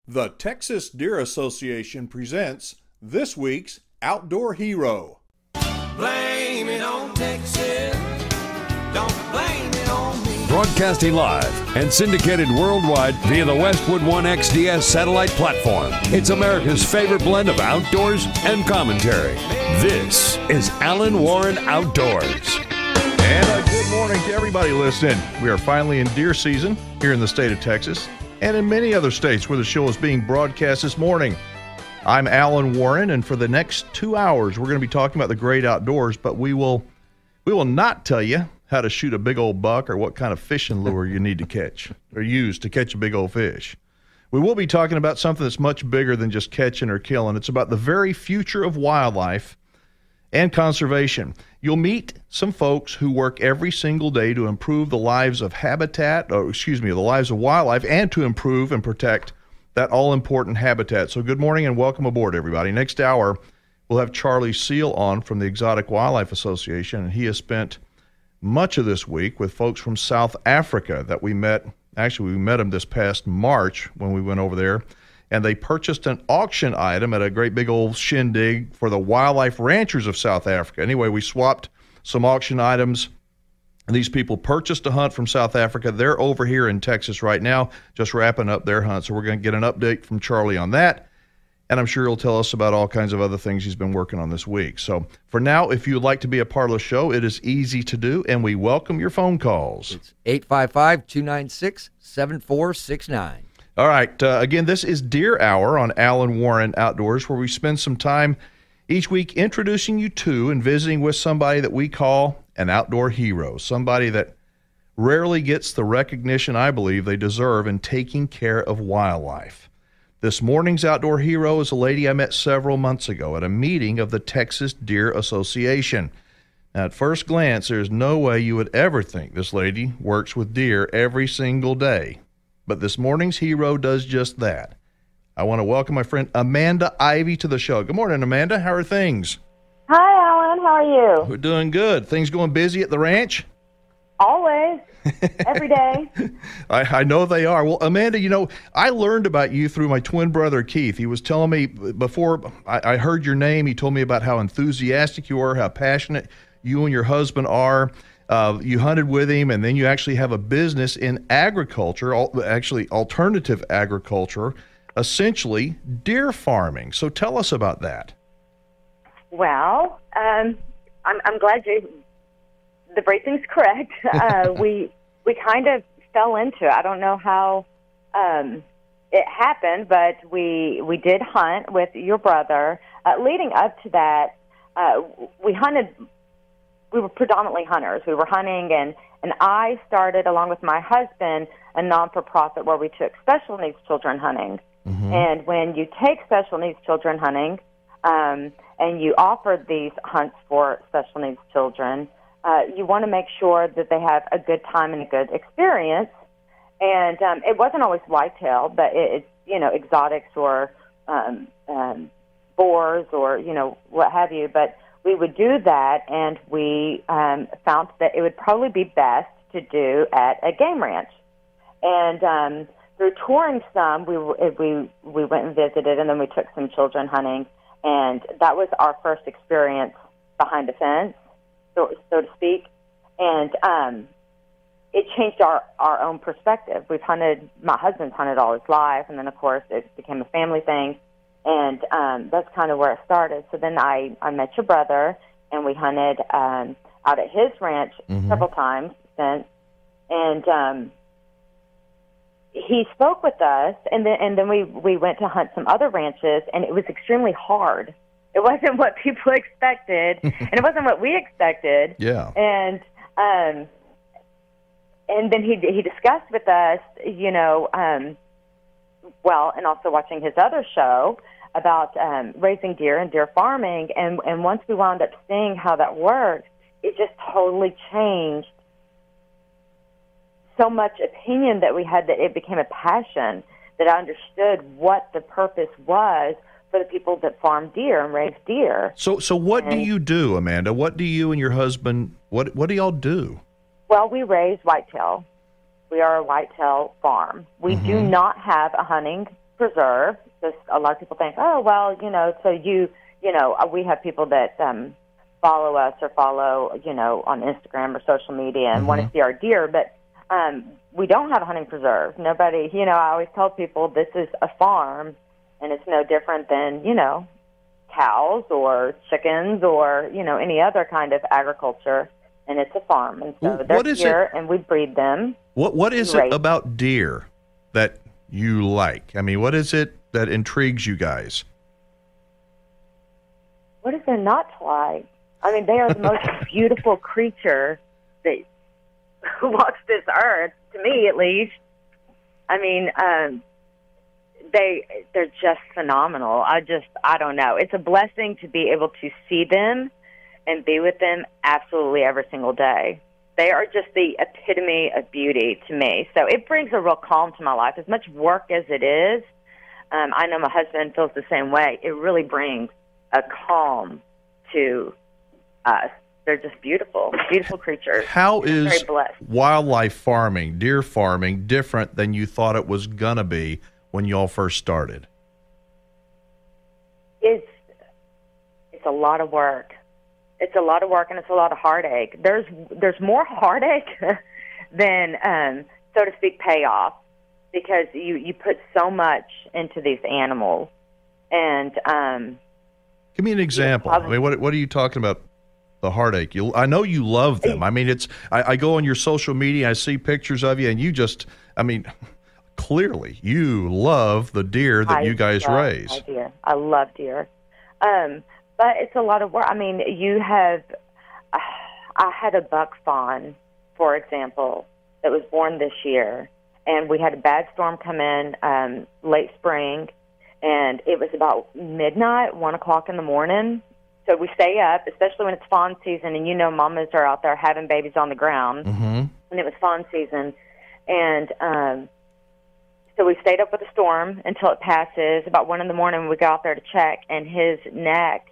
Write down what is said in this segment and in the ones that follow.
The Texas Deer Association presents this week's Outdoor Hero. Blame it on Texas, don't blame it on me. Broadcasting live and syndicated worldwide via the Westwood One XDS satellite platform. It's America's favorite blend of outdoors and commentary. This is Alan Warren Outdoors. And good morning to everybody listening. We are finally in deer season here in the state of Texas and in many other states where the show is being broadcast this morning. I'm Alan Warren, and for the next 2 hours, we're going to be talking about the great outdoors, but we will not tell you how to shoot a big old buck or what kind of fishing lure you need to catch or use to catch a big old fish. We will be talking about something that's much bigger than just catching or killing. It's about the very future of wildlife and conservation. You'll meet some folks who work every single day to improve the lives of the lives of wildlife and to improve and protect that all-important habitat. So good morning and welcome aboard, everybody. Next hour, we'll have Charlie Seal on from the Exotic Wildlife Association, and he has spent much of this week with folks from South Africa that we met. Actually, we met them this past March when we went over there, and they purchased an auction item at a great big old shindig for the wildlife ranchers of South Africa. Anyway, we swapped some auction items. These people purchased a hunt from South Africa. They're over here in Texas right now, just wrapping up their hunt. So we're going to get an update from Charlie on that, and I'm sure he'll tell us about all kinds of other things he's been working on this week. So for now, if you'd like to be a part of the show, it is easy to do, and we welcome your phone calls. It's 855-296-7469. All right. Again, this is Deer Hour on Alan Warren Outdoors, where we spend some time each week introducing you to and visiting with somebody that we call an outdoor hero, somebody that rarely gets the recognition I believe they deserve in taking care of wildlife. This morning's outdoor hero is a lady I met several months ago at a meeting of the Texas Deer Association. Now, at first glance, there's no way you would ever think this lady works with deer every single day. But this morning's hero does just that. I want to welcome my friend Amanda Ivy to the show. Good morning, Amanda. How are things? Hi, Alan. How are you? We're doing good. Things going busy at the ranch? Always. Every day. I know they are. Well, Amanda, I learned about you through my twin brother, Keith. He was telling me before I heard your name, he told me about how enthusiastic you are, how passionate you and your husband are. You hunted with him, and then you actually have a business in agriculture, actually alternative agriculture, essentially deer farming. So tell us about that. Well, I'm glad the phrasing's correct. We kind of fell into it. I don't know how it happened, but we did hunt with your brother. Leading up to that, we hunted. We were predominantly hunters. We were hunting, and I started, along with my husband, a non-for-profit where we took special needs children hunting. Mm-hmm. And when you take special needs children hunting, and you offer these hunts for special needs children, you want to make sure that they have a good time and a good experience. And it wasn't always whitetail, but it's exotics or boars or what have you. But we would do that, and we found that it would probably be best to do at a game ranch. And through touring some, we went and visited, and then we took some children hunting, and that was our first experience behind a fence, so to speak. And it changed our own perspective. My husband's hunted all his life, and then, of course, it became a family thing. And that's kind of where it started. So then I met your brother, and we hunted out at his ranch several times since. And he spoke with us, and then we went to hunt some other ranches, and it was extremely hard. It wasn't what people expected, and it wasn't what we expected. Yeah. And then he discussed with us, and also watching his other show about raising deer and deer farming. And once we wound up seeing how that worked, it just totally changed so much opinion that we had, that it became a passion, that I understood what the purpose was for the people that farm deer and raise deer. So what do you do, Amanda? What do you and your husband, what do y'all do? Well, we raise whitetail. We are a whitetail farm. We do not have a hunting preserve. Just a lot of people think, oh, well, so we have people that follow us or follow, on Instagram or social media and want to see our deer, but we don't have a hunting preserve. Nobody, I always tell people this is a farm, and it's no different than, cows or chickens or, any other kind of agriculture, and it's a farm. And so they're here, and we breed them. What is it about deer that you like? I mean, what is it that intrigues you guys? What is there not to like? I mean, they are the most beautiful creature that walks this earth, to me at least. I mean, they're just phenomenal. I don't know. It's a blessing to be able to see them and be with them absolutely every single day. They are just the epitome of beauty to me. So it brings a real calm to my life. As much work as it is, I know my husband feels the same way. It really brings a calm to us. They're just beautiful, beautiful creatures. How is wildlife farming, deer farming, different than you thought it was going to be when you all first started? It's a lot of work. It's a lot of work, and it's a lot of heartache. There's more heartache than, so to speak, payoff, because you put so much into these animals. And give me an example. I mean, what are you talking about? The heartache. I know you love them. I mean, I go on your social media, I see pictures of you, and you just, I mean, clearly you love the deer that you guys raise. I love deer. But it's a lot of work. I mean, I had a buck fawn, for example, that was born this year, and we had a bad storm come in late spring, and it was about midnight, 1 o'clock in the morning. So we stay up, especially when it's fawn season, and mamas are out there having babies on the ground, and it was fawn season. And so we stayed up with the storm until it passes. About 1 in the morning, we got out there to check, and his neck,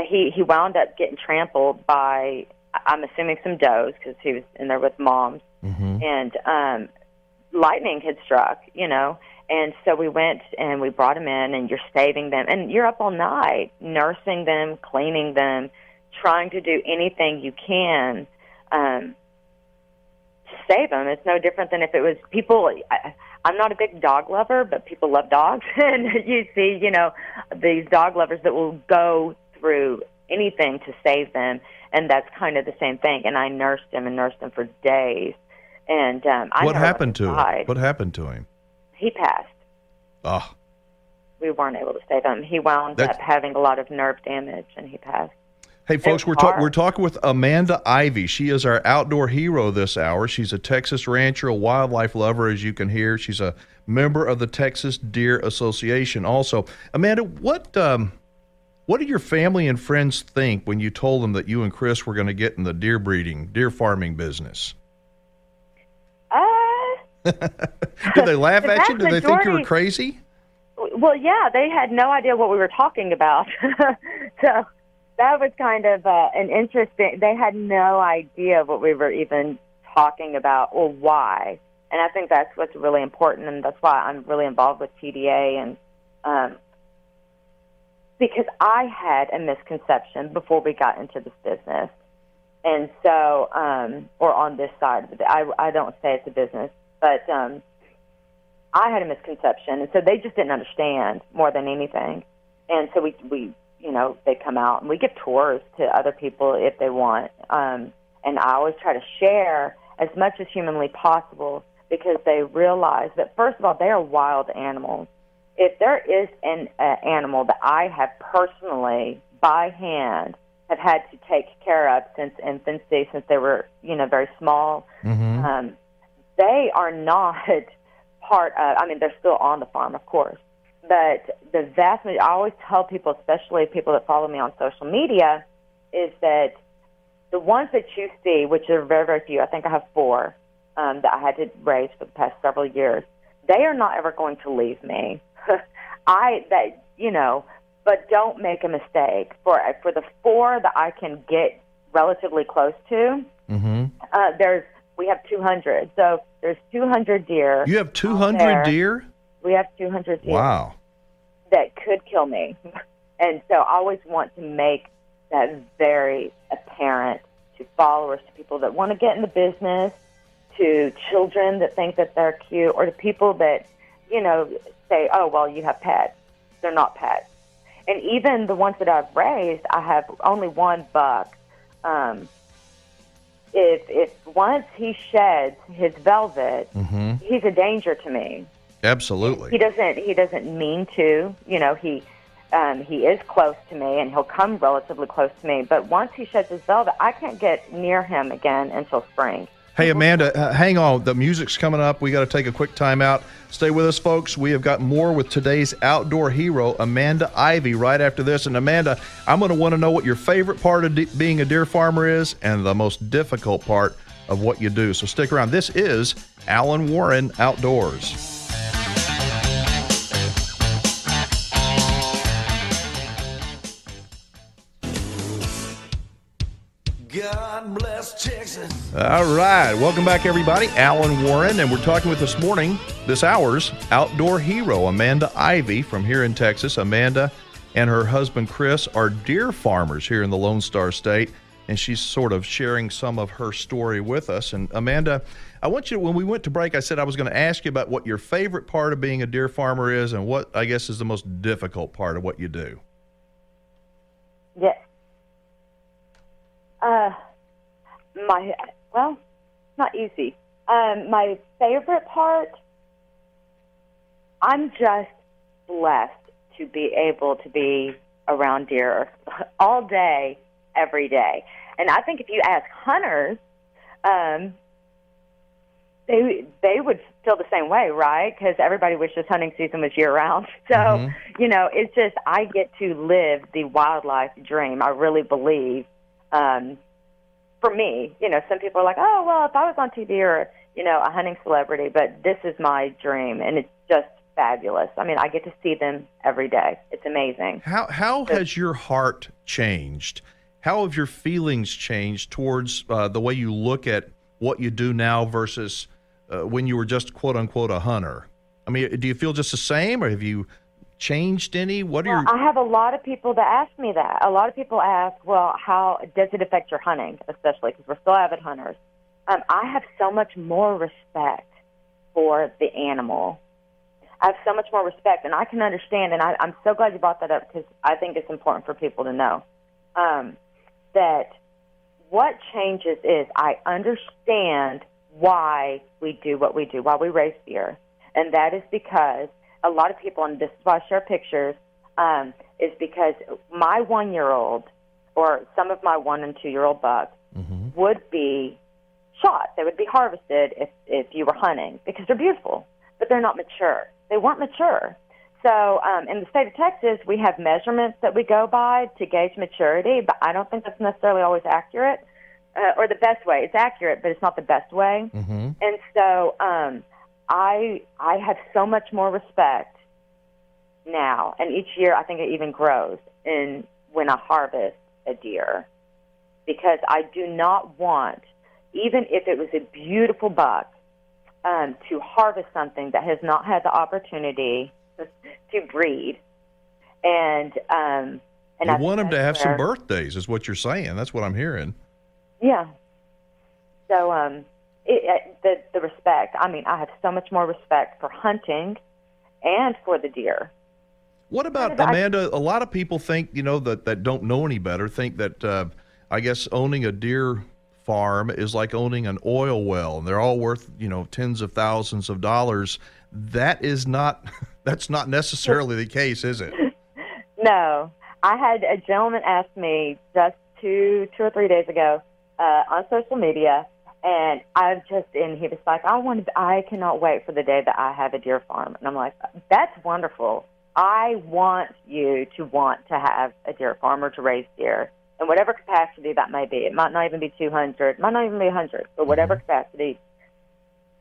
he wound up getting trampled by, I'm assuming, some does, because he was in there with moms. And lightning had struck, And so we went and we brought them in, and you're saving them. And you're up all night nursing them, cleaning them, trying to do anything you can to save them. It's no different than if it was people. I'm not a big dog lover, but people love dogs. And you see, these dog lovers that will go through anything to save them. And that's kind of the same thing. And I nursed him for days. And what happened to him? What happened to him? He passed. Oh. We weren't able to save him. He wound up having a lot of nerve damage, and he passed. Hey, folks, we're talking with Amanda Ivy. She is our outdoor hero this hour. She's a Texas rancher, a wildlife lover, as you can hear. She's a member of the Texas Deer Association also. Amanda, what did your family and friends think when you told them that you and Chris were going to get in the deer farming business? Did they laugh at you? Did they think you were crazy? Well, yeah, they had no idea what we were talking about. So that was kind of an interesting. They had no idea what we were even talking about or why. And I think that's what's really important, and that's why I'm really involved with TDA. And because I had a misconception before we got into this business. And so, or on this side of it, I don't say it's a business. But I had a misconception, and so they just didn't understand more than anything. And so we they come out, and we give tours to other people if they want. And I always try to share as much as humanly possible, because they realize that, first of all, they are wild animals. If there is an animal that I have personally, by hand, have had to take care of since infancy, since they were, very small, they are not part of, they're still on the farm, of course, but the vast majority, I always tell people, especially people that follow me on social media, is that the ones that you see, which are very, very few, I think I have 4 that I had to raise for the past several years, they are not ever going to leave me. But don't make a mistake. For the 4 that I can get relatively close to, we have 200. So there's 200 deer. You have 200 deer? We have 200 deer. Wow. That could kill me. And so I always want to make that very apparent to followers, to people that want to get in the business, to children that think that they're cute, or to people that, say, oh, well, you have pets. They're not pets. And even the ones that I've raised, I have only one buck. If once he sheds his velvet, he's a danger to me. Absolutely. He doesn't mean to. He is close to me, and he'll come relatively close to me. But once he sheds his velvet, I can't get near him again until spring. Hey, Amanda, hang on. The music's coming up. We got to take a quick time out. Stay with us, folks. We have got more with today's outdoor hero, Amanda Ivy, right after this. And, Amanda, I'm going to want to know what your favorite part of being a deer farmer is and the most difficult part of what you do. So stick around. This is Alan Warren Outdoors. God bless Texas. All right. Welcome back, everybody. Alan Warren, and we're talking with this hour's outdoor hero, Amanda Ivy from here in Texas. Amanda and her husband, Chris, are deer farmers here in the Lone Star State, and she's sort of sharing some of her story with us. And, Amanda, I want you, when we went to break, I said I was going to ask you about what your favorite part of being a deer farmer is and what, I guess, is the most difficult part of what you do. Yes. Not easy. My favorite part, I'm just blessed to be able to be around deer all day, every day. And I think if you ask hunters, they would feel the same way, right? Because everybody wishes hunting season was year-round. So, it's just I get to live the wildlife dream. I really believe. For me, some people are like, oh, well, if I was on TV or, a hunting celebrity, but this is my dream, and it's just fabulous. I mean, I get to see them every day. It's amazing. How has your heart changed? How have your feelings changed towards the way you look at what you do now versus when you were just, quote-unquote, a hunter? I mean, do you feel just the same, or have you changed any? I have a lot of people that ask me that. A lot of people ask, well, how does it affect your hunting, especially because we're still avid hunters? I have so much more respect for the animal. I have so much more respect, and I can understand, and I'm so glad you brought that up because I think it's important for people to know that what changes is I understand why we do what we do, why we raise deer, and that is because a lot of people, and this is why I share pictures, is because my 1-year-old or some of my 1- and 2-year-old bucks would be shot. They would be harvested if you were hunting because they're beautiful, but they're not mature. They weren't mature. So in the state of Texas, we have measurements that we go by to gauge maturity, but I don't think that's necessarily always accurate or the best way. It's accurate, but it's not the best way. And so I have so much more respect now, and each year I think it even grows when I harvest a deer, because I do not want, even if it was a beautiful buck, to harvest something that has not had the opportunity to breed. And you want them to have some birthdays, is what you're saying. That's what I'm hearing. Yeah. So the respect. I mean, I have so much more respect for hunting and for the deer. What about, Amanda, a lot of people think, that don't know any better, think that, I guess, owning a deer farm is like owning an oil well, and they're all worth, tens of thousands of dollars. That's not necessarily the case, is it? No. I had a gentleman ask me just two or 3 days ago on social media, and he was like, I cannot wait for the day that I have a deer farm. And I'm like, that's wonderful. I want you to want to have a deer farm or to raise deer in whatever capacity that may be. It might not even be 200, it might not even be 100, but whatever capacity.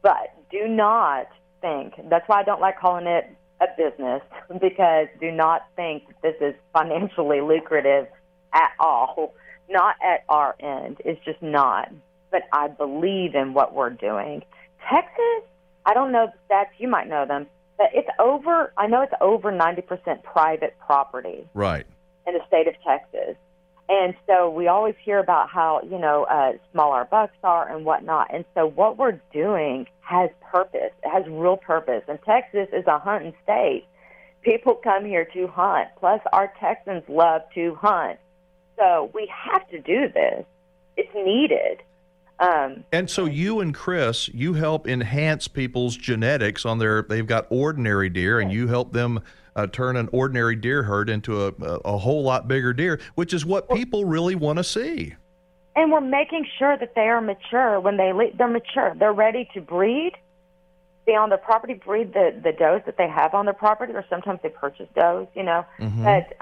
But do not think, that's why I don't like calling it a business, because do not think that this is financially lucrative at all. Not at our end. It's just not. But I believe in what we're doing. Texas, I don't know the stats, you might know them. But I know it's over 90% private property Right. in the state of Texas. And so we always hear about how, small our bucks are and whatnot. And so what we're doing has purpose. It has real purpose. And Texas is a hunting state. People come here to hunt. Plus, our Texans love to hunt. So we have to do this. It's needed. And so you and Chris, you help enhance people's genetics on they've got ordinary deer, and you help them turn an ordinary deer herd into a whole lot bigger deer, which is what people really want to see. And we're making sure that they are mature when they're mature. They're ready to breed, be on their property, breed the does that they have on their property, or sometimes they purchase does, Mm-hmm. But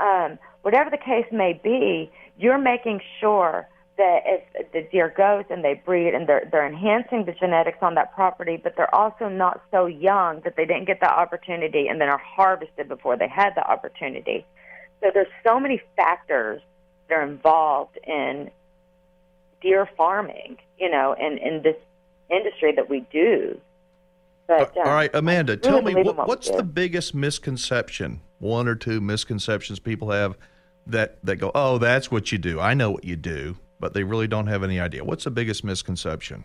whatever the case may be, you're making sure that if the deer goes and they breed and they're enhancing the genetics on that property, but they're also not so young that they didn't get the opportunity and then are harvested before they had the opportunity. So there's so many factors that are involved in deer farming, in this industry that we do. But, all right, Amanda, tell me, what's the the biggest misconception, one or two misconceptions people have that go, oh, that's what you do. I know what you do, but they really don't have any idea. What's the biggest misconception?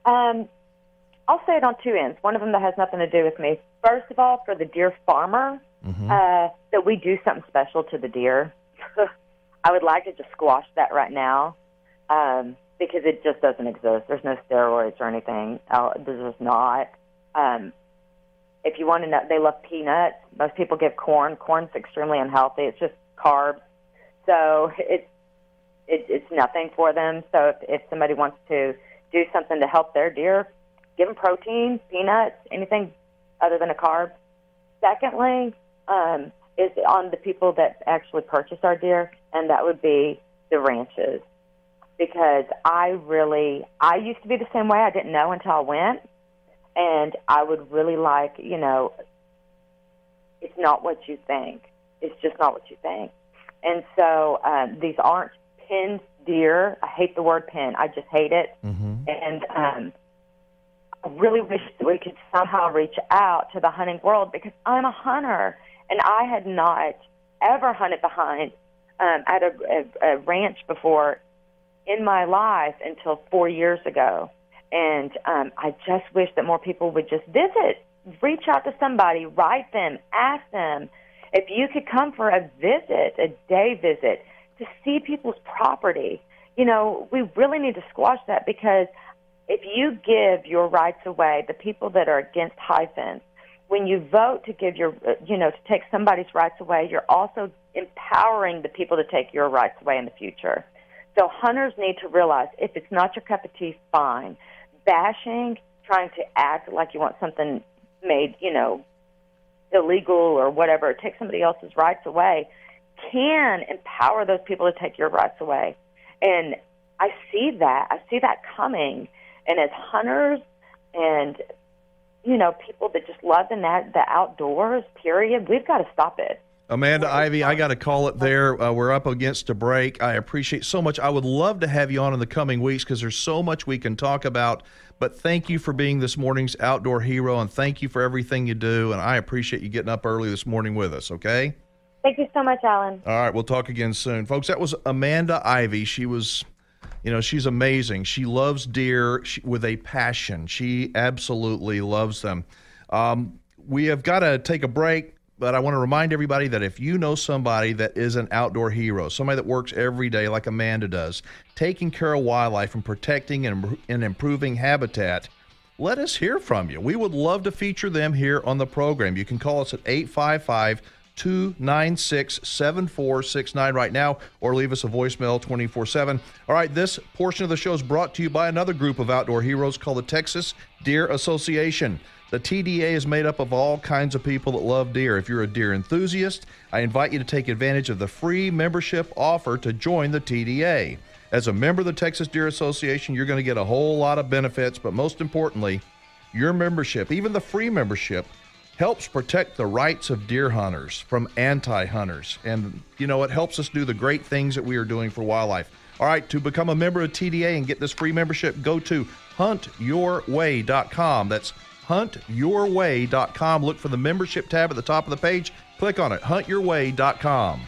I'll say it on two ends. One of them that has nothing to do with me. First of all, for the deer farmer, that we do something special to the deer. I would like to just squash that right now because it just doesn't exist. There's no steroids or anything. There's just not. If you want to know, they love peanuts. Most people give corn. Corn's extremely unhealthy. It's just carbs. So it's nothing for them. So if somebody wants to do something to help their deer, give them protein, peanuts, anything other than a carb. Secondly, is on the people that actually purchase our deer, and that would be the ranches. Because I used to be the same way. I didn't know until I went, and I would really like, it's not what you think. It's just not what you think. And so these aren't pinned deer. I hate the word pin. I just hate it. Mm-hmm. And I really wish that we could somehow reach out to the hunting world, because I'm a hunter, and I had not ever hunted behind at a ranch before in my life until 4 years ago. And I just wish that more people would just visit, reach out to somebody, write them, ask them if you could come for a visit, a day visit, to see people's property. We really need to squash that, because if you give your rights away, the people that are against high fence, when you vote to give to take somebody's rights away, you're also empowering the people to take your rights away in the future. So hunters need to realize, if it's not your cup of tea, fine. Bashing, trying to act like you want something made, illegal or whatever, take somebody else's rights away, can empower those people to take your rights away. And I see that coming. And as hunters and, people that just love the outdoors, period, we've got to stop it. Amanda Ivy, I got to call it there. We're up against a break. I appreciate so much. I would love to have you on in the coming weeks, because there's so much we can talk about. But thank you for being this morning's outdoor hero, and thank you for everything you do. And I appreciate you getting up early this morning with us, okay? Thank you so much, Alan. All right, we'll talk again soon. Folks, that was Amanda Ivy. She was, she's amazing. She loves deer with a passion. She absolutely loves them. We have got to take a break. But I want to remind everybody that if you know somebody that is an outdoor hero, somebody that works every day like Amanda does, taking care of wildlife and protecting and improving habitat, let us hear from you. We would love to feature them here on the program. You can call us at 855-296-7469 right now, or leave us a voicemail 24/7. All right, this portion of the show is brought to you by another group of outdoor heroes called the Texas Deer Association. The TDA is made up of all kinds of people that love deer. If you're a deer enthusiast, I invite you to take advantage of the free membership offer to join the TDA. As a member of the Texas Deer Association, you're going to get a whole lot of benefits, but most importantly, your membership, even the free membership, helps protect the rights of deer hunters from anti-hunters. And, it helps us do the great things that we are doing for wildlife. All right, to become a member of TDA and get this free membership, go to huntyourway.com. That's huntyourway.com. Look for the membership tab at the top of the page. Click on it, huntyourway.com.